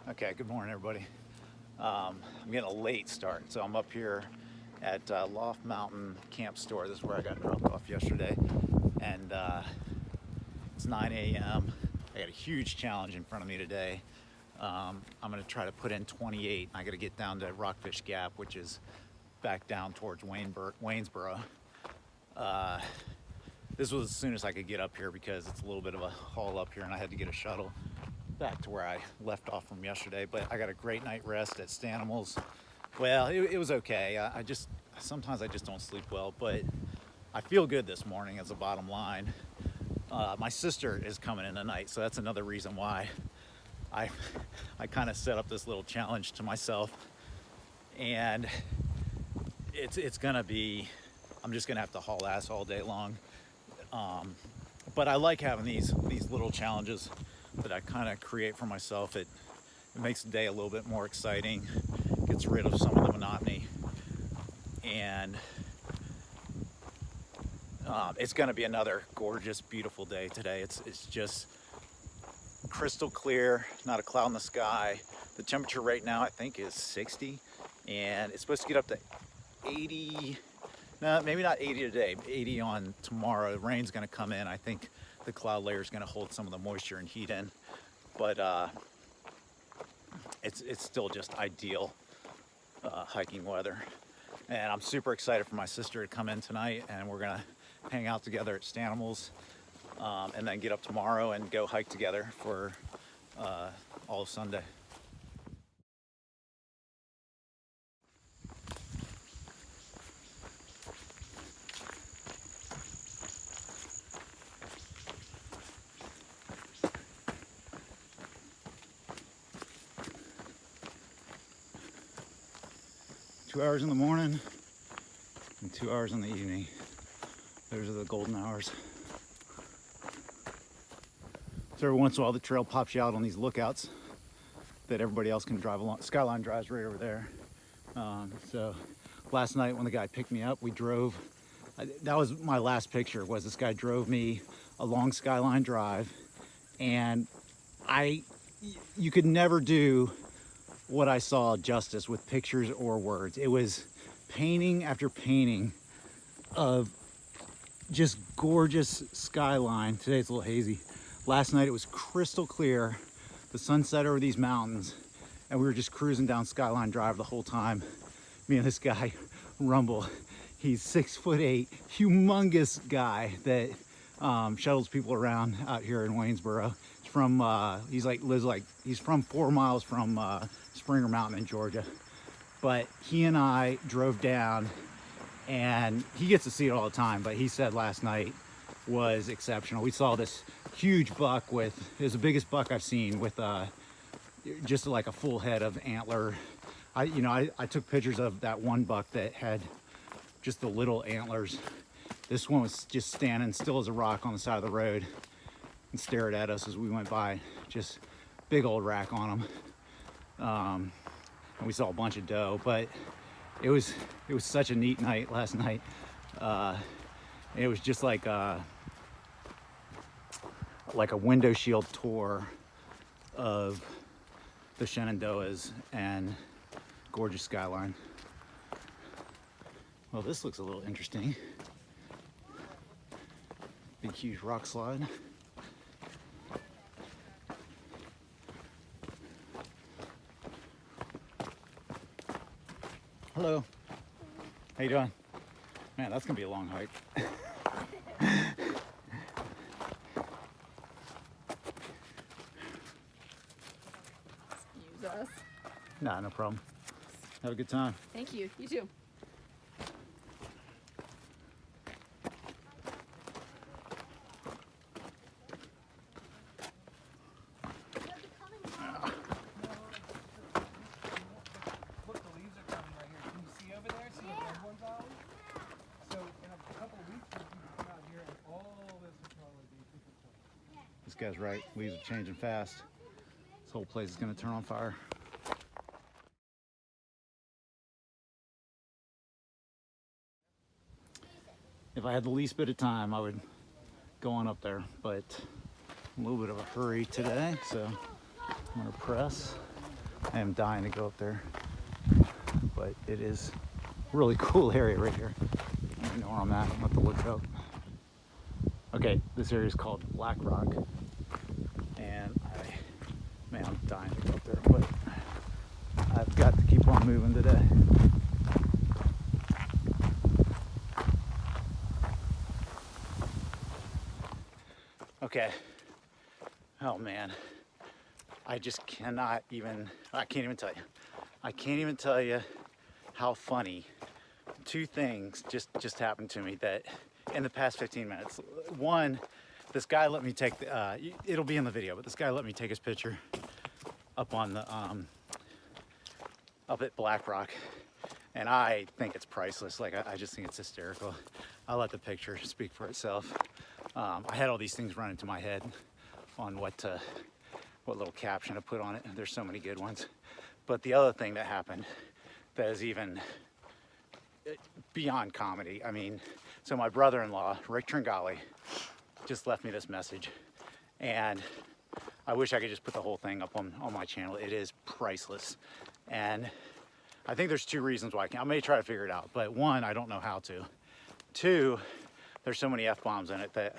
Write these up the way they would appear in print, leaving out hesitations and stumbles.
Okay, good morning, everybody. I'm getting a late start, so I'm up here at Loft Mt Camp Store. This is where I got dropped off yesterday, and it's 9 a.m. I got a huge challenge in front of me today. I'm going to try to put in 28. I got to get down to Rockfish Gap, which is back down towards Waynesboro. This was as soon as I could get up here because it's a little bit of a haul up here, and I had to get a shuttle back to where I left off from yesterday. But I got a great night rest at Stanimals. Well, it was okay. Sometimes I just don't sleep well, but I feel good this morning as a bottom line. My sister is coming in tonight, so that's another reason why I kind of set up this little challenge to myself. And it's gonna be, I'm just gonna have to haul ass all day long. But I like having these little challenges that I kind of create for myself. It makes the day a little bit more exciting, gets rid of some of the monotony, and it's going to be another gorgeous, beautiful day today. It's just crystal clear, not a cloud in the sky. The temperature right now I think is 60, and it's supposed to get up to 80. No, maybe not 80 today, 80 on tomorrow. The rain's going to come in. I think the cloud layer is going to hold some of the moisture and heat in, but it's still just ideal hiking weather. And I'm super excited for my sister to come in tonight, and we're going to hang out together at Stanimals, and then get up tomorrow and go hike together for all of Sunday. 2 hours in the morning and 2 hours in the evening. Those are the golden hours. So every once in a while the trail pops you out on these lookouts that everybody else can drive along. Skyline Drive's right over there. So last night when the guy picked me up, we drove. That was my last picture, was this guy drove me along Skyline Drive, and you could never do what I saw justice with pictures or words. It was painting after painting of just gorgeous skyline. Today it's a little hazy. Last night it was crystal clear, the sunset over these mountains, and we were just cruising down Skyline Drive the whole time. Me and this guy, Rumble, he's 6'8", humongous guy that shuttles people around out here in Waynesboro. He's from he's from 4 miles from Springer Mountain in Georgia. But he and I drove down, and he gets to see it all the time, but he said last night was exceptional. We saw this huge buck it was the biggest buck I've seen with just like a full head of antler. I took pictures of that one buck that had just the little antlers. This one was just standing still as a rock on the side of the road and stared at us as we went by. Just big old rack on him. And we saw a bunch of doe, but it was such a neat night last night. It was just like a window shield tour of the Shenandoahs and gorgeous skyline. Well, this looks a little interesting. Big, huge rock slide. Hello. How you doing? Man, that's gonna be a long hike. Excuse us. Nah, no problem. Have a good time. Thank you. You too. This guy's right. Leaves are changing fast. This whole place is gonna turn on fire. If I had the least bit of time, I would go on up there, but a little bit of a hurry today, so I'm gonna press. I am dying to go up there, but it is a really cool area right here. I don't know where I'm at. I'm gonna have to look it up. Okay, this area is called Black Rock, and man, I'm dying to go up there, but I've got to keep on moving today. Okay. Oh man, I just cannot even, I can't even tell you. I can't even tell you how funny two things just happened to me that in the past 15 minutes. One, this guy let me take the, it'll be in the video, but this guy let me take his picture up on the, up at Black Rock. And I think it's priceless. Like, I just think it's hysterical. I'll let the picture speak for itself. I had all these things run into my head on what little caption to put on it. There's so many good ones. But the other thing that happened that is even beyond comedy. I mean, so my brother-in-law, Rick Tringali, just left me this message. And I wish I could just put the whole thing up on my channel. It is priceless. And I think there's two reasons why I may try to figure it out. But one, I don't know how to. Two, there's so many F-bombs in it that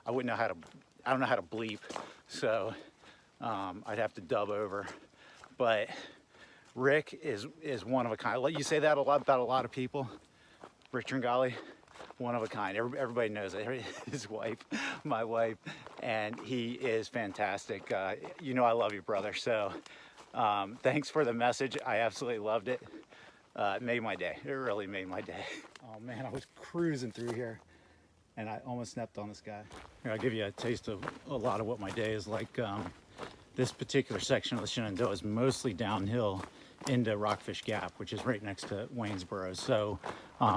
I wouldn't know how to, I don't know how to bleep. So I'd have to dub over. But Rick is one of a kind. You say that a lot about a lot of people. Rick Tringali, one of a kind. Everybody knows it. His wife, my wife, and he is fantastic. You know I love you, brother. So thanks for the message. I absolutely loved it. It made my day. It really made my day. Oh man, I was cruising through here and I almost snapped on this guy. Here, I'll give you a taste of a lot of what my day is like. This particular section of the Shenandoah is mostly downhill into Rockfish Gap, which is right next to Waynesboro. So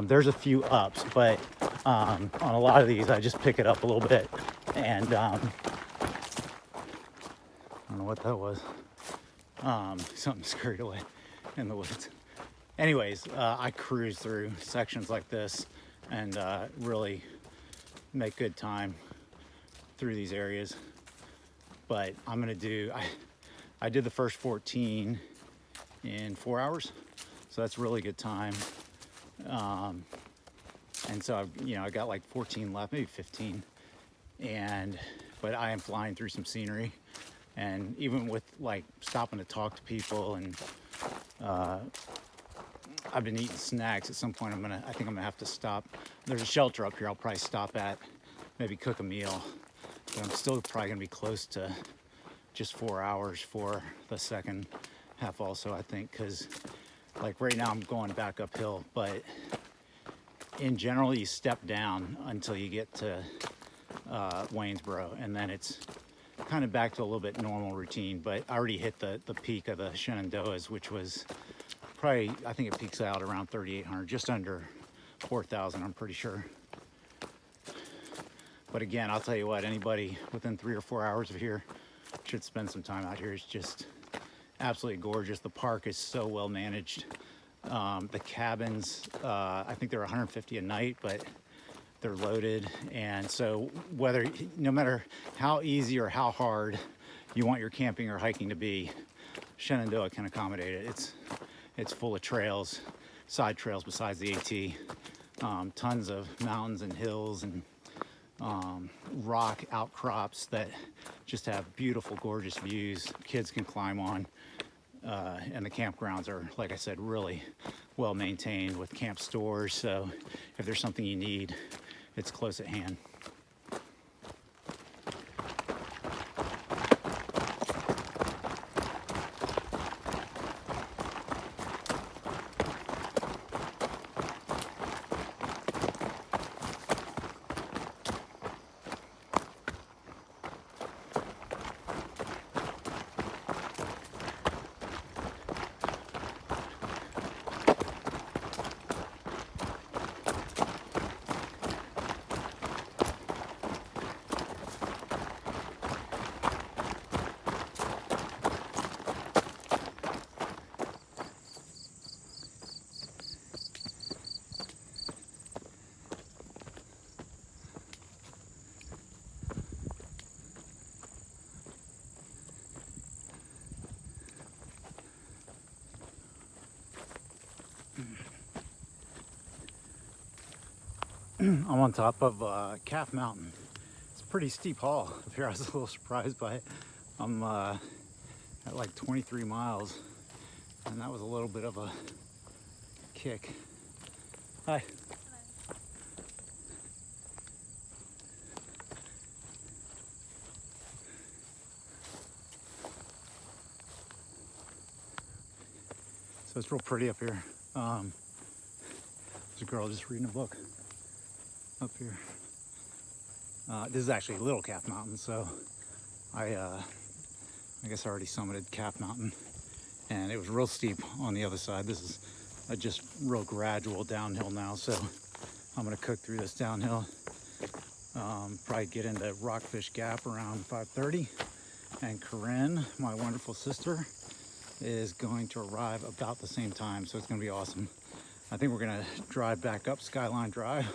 there's a few ups, but on a lot of these, I just pick it up a little bit. And I don't know what that was. Something scurried away in the woods. Anyways, I cruise through sections like this and really make good time through these areas. But I'm gonna do, I did the first 14 in 4 hours, so that's really good time. And so I got like 14 left, maybe 15. But I am flying through some scenery, and even with like stopping to talk to people, and I've been eating snacks. At some point, I think I'm gonna have to stop. There's a shelter up here I'll probably stop at, maybe cook a meal. But I'm still probably gonna be close to just 4 hours for the second half also, I think, because like right now I'm going back uphill, but in general you step down until you get to Waynesboro, and then it's kind of back to a little bit normal routine. But I already hit the peak of the Shenandoahs, which was probably, I think it peaks out around 3,800, just under 4,000, I'm pretty sure. But again, I'll tell you what, anybody within 3 or 4 hours of here should spend some time out here. It's just absolutely gorgeous. The park is so well managed. The cabins, I think they're 150 a night, but they're loaded. And so no matter how easy or how hard you want your camping or hiking to be, Shenandoah can accommodate it. It's full of trails, side trails besides the AT, tons of mountains and hills and rock outcrops that just have beautiful, gorgeous views. Kids can climb on, and the campgrounds are, like I said, really well maintained with camp stores. So if there's something you need, it's close at hand. I'm on top of Calf Mountain. It's a pretty steep haul up here. I was a little surprised by it. I'm at like 23 miles, and that was a little bit of a kick. Hi. So it's real pretty up here. There's a girl just reading a book up here. This is actually Little Calf Mountain, so I guess I already summited Calf Mountain, and it was real steep on the other side. This is a just real gradual downhill now, so I'm gonna cook through this downhill. Probably get into Rockfish Gap around 5:30, and Corinne, my wonderful sister, is going to arrive about the same time, so it's gonna be awesome. I think we're gonna drive back up Skyline Drive,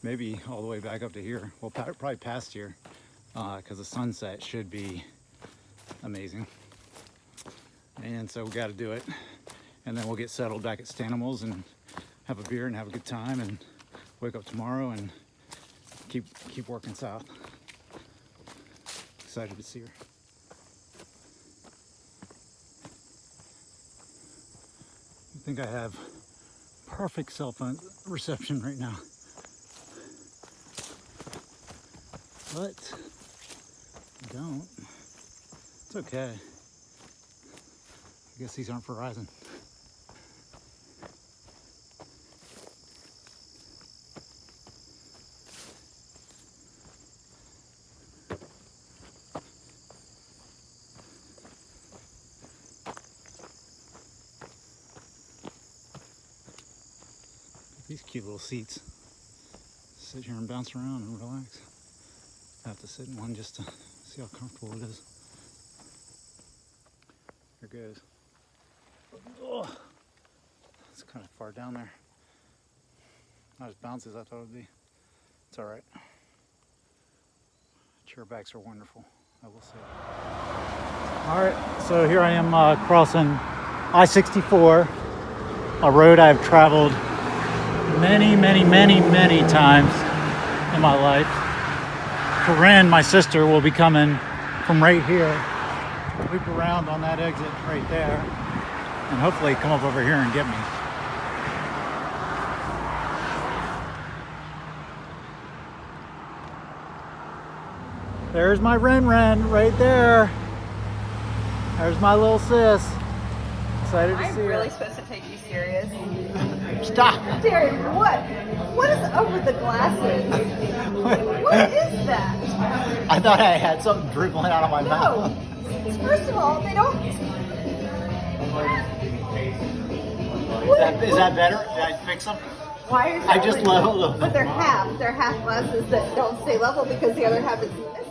maybe all the way back up to here. We'll probably past here, because the sunset should be amazing. And so we gotta do it. And then we'll get settled back at Stanimals and have a beer and have a good time and wake up tomorrow and keep working south. Excited to see her. I think I have perfect cell phone reception right now. But I don't. It's okay. I guess these aren't Verizon. These cute little seats. Sit here and bounce around and relax. I have to sit in one just to see how comfortable it is. Here goes. Oh, it's kind of far down there. Not as bouncy as I thought it would be. It's all right. Chair backs are wonderful, I will say. All right, so here I am crossing I-64, a road I've traveled many times in my life. Corinne, my sister, will be coming from right here, loop around on that exit right there, and hopefully come up over here and get me. There's my Ren right there. There's my little sis. Excited to see her. I'm really supposed to take you serious. Stop! Darren, what is up with the glasses? What is that? I thought I had something dribbling out of my mouth. No. First of all, they don't. Is that better? Did I fix them? Why is that? I just leveled them. But they're half glasses that don't stay level because the other half is missing.